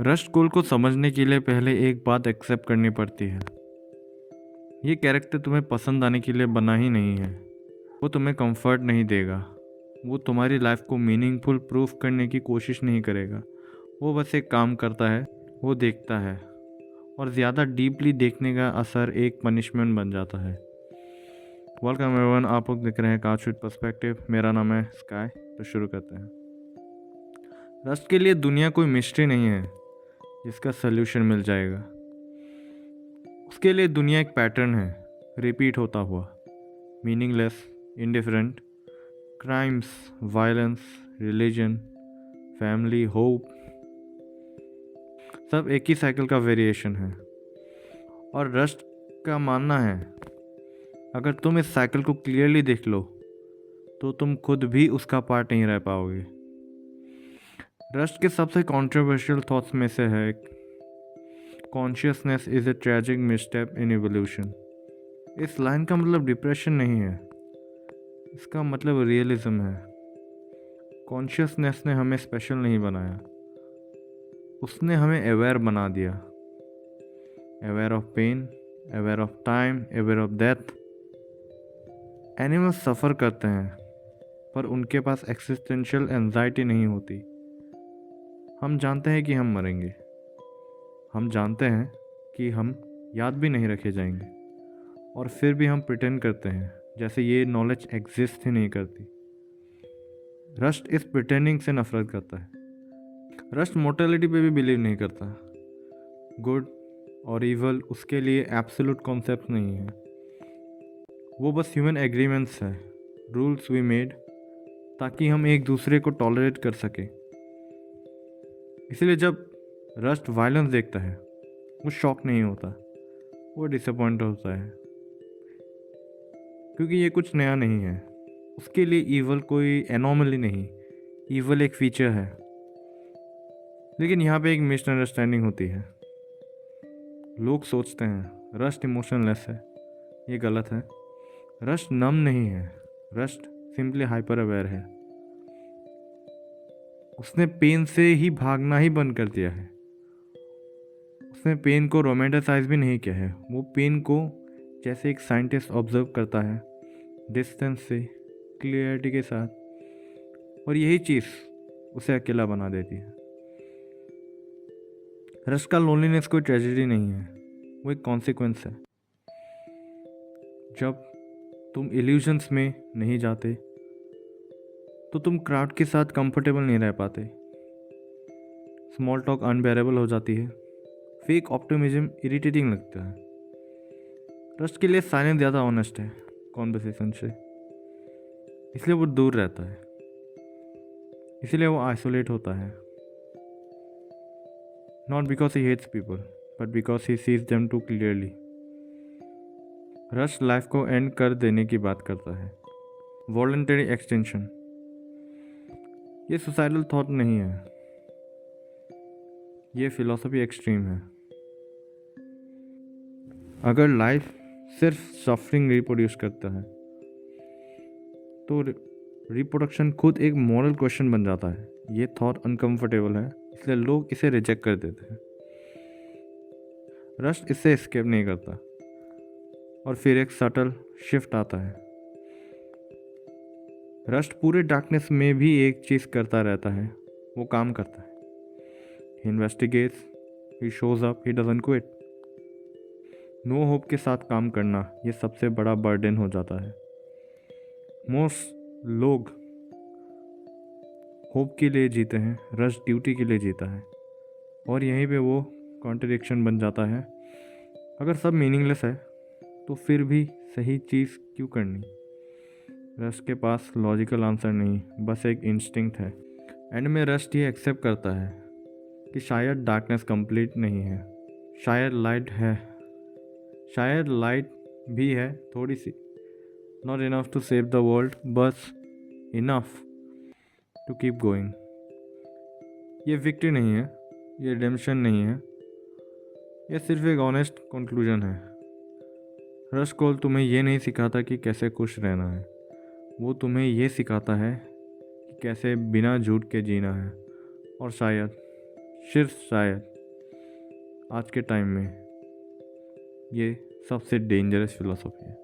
Rust कोल को समझने के लिए पहले एक बात एक्सेप्ट करनी पड़ती है। ये कैरेक्टर तुम्हें पसंद आने के लिए बना ही नहीं है। वो तुम्हें कंफर्ट नहीं देगा। वो तुम्हारी लाइफ को मीनिंगफुल प्रूफ करने की कोशिश नहीं करेगा। वो बस एक काम करता है, वो देखता है, और ज़्यादा डीपली देखने का असर एक पनिशमेंट बन जाता है। वेलकम एवरीवन, आप लोग देख रहे हैं काशुट पर्सपेक्टिव। मेरा नाम है स्काई। तो शुरू करते हैं। रस्ट के लिए दुनिया कोई मिस्ट्री नहीं है जिसका सल्यूशन मिल जाएगा। उसके लिए दुनिया एक पैटर्न है, रिपीट होता हुआ, meaningless, indifferent, crimes, violence, religion, family, hope, सब एक ही साइकिल का वेरिएशन है। और रस्ट का मानना है, अगर तुम इस साइकिल को क्लियरली देख लो तो तुम खुद भी उसका पार्ट नहीं रह पाओगे। रस्ट के सबसे कंट्रोवर्शियल थॉट्स में से है, consciousness is a tragic misstep in evolution. इस लाइन का मतलब डिप्रेशन नहीं है, इसका मतलब रियलिज्म है। कॉन्शियसनेस ने हमें स्पेशल नहीं बनाया, उसने हमें अवेयर बना दिया। Aware of pain, aware of time, aware of death. Animals suffer करते हैं पर उनके पास एक्सिस्टेंशियल एंजाइटी नहीं होती। हम जानते हैं कि हम मरेंगे, हम जानते हैं कि हम याद भी नहीं रखे जाएंगे, और फिर भी हम प्रिटेंड करते हैं जैसे ये नॉलेज एग्जिस्ट ही नहीं करती। रस्ट इस प्रिटेंडिंग से नफरत करता है। रस्ट मोर्टेलिटी पे भी बिलीव नहीं करता। गुड और इवल उसके लिए एब्सोल्यूट कॉन्सेप्ट नहीं है, वो बस ह्यूमन एग्रीमेंट्स है, रूल्स वी मेड ताकि हम एक दूसरे को टॉलरेट कर सके। इसलिए जब रस्ट वायलेंस देखता है वो शॉक नहीं होता, वो डिसअपॉइंट होता है, क्योंकि ये कुछ नया नहीं है। उसके लिए ईवल कोई एनॉमली नहीं, ईवल एक फीचर है। लेकिन यहाँ पे एक मिसअंडरस्टैंडिंग होती है। लोग सोचते हैं रस्ट इमोशनलेस है, ये गलत है। रस्ट नम नहीं है, रस्ट सिंपली हाइपर अवेयर है। उसने पेन से ही भागना ही बंद कर दिया है। उसने पेन को रोमांटिसाइज भी नहीं किया है। वो पेन को जैसे एक साइंटिस्ट ऑब्जर्व करता है, डिस्टेंस से, क्लियरिटी के साथ, और यही चीज़ उसे अकेला बना देती है। रस्ट का लोनलीनेस कोई ट्रेजेडी नहीं है, वो एक कॉन्सिक्वेंस है। जब तुम इल्यूजन्स में नहीं जाते तो तुम क्राउड के साथ कंफर्टेबल नहीं रह पाते। स्मॉल टॉक अनबेरेबल हो जाती है, फेक ऑप्टिमिज्म इरिटेटिंग लगता है। रस्ट के लिए साइलेंस ज़्यादा ऑनेस्ट है कॉन्वर्सेशन से, इसलिए वो दूर रहता है, इसलिए वो आइसोलेट होता है। Not because he hates people but because he sees them too clearly. Rest life को एंड कर देने की बात करता है, वॉलंटरी एक्सटेंशन। ये सुसाइडल थॉट नहीं है, ये फिलॉसफी एक्सट्रीम है। अगर लाइफ सिर्फ सफरिंग रिप्रोड्यूस करता है तो रिप्रोडक्शन खुद एक मॉरल क्वेश्चन बन जाता है। ये थॉट अनकंफर्टेबल है, इसलिए लोग इसे रिजेक्ट कर देते हैं। रस्ट इससे एस्केप नहीं करता, और फिर एक सटल शिफ्ट आता है। रस्ट पूरे डार्कनेस में भी एक चीज़ करता रहता है, वो काम करता है। He investigates, he shows up, he doesn't quit. No hope के साथ काम करना ये सबसे बड़ा बर्डन हो जाता है। मोस्ट लोग होप के लिए जीते हैं, रस्ट ड्यूटी के लिए जीता है, और यहीं पे वो कॉन्ट्रडिक्शन बन जाता है। अगर सब मीनिंगलेस है तो फिर भी सही चीज़ क्यों करनी? रस्ट के पास लॉजिकल आंसर नहीं, बस एक इंस्टिंक्ट है। एंड में रस्ट ये एक्सेप्ट करता है कि शायद डार्कनेस कंप्लीट नहीं है, शायद लाइट है, शायद लाइट भी है थोड़ी सी। Not enough to save the world, बस इनफ टू कीप गोइंग। ये विक्ट्री नहीं है, ये रिडेम्पशन नहीं है, ये सिर्फ एक ऑनेस्ट कंक्लूजन है। रस्ट कोल तुम्हें ये नहीं सिखाता कि कैसे खुश रहना है, वो तुम्हें ये सिखाता है कि कैसे बिना झूठ के जीना है। और सिर्फ शायद आज के टाइम में ये सबसे डेंजरस फिलोसफी है।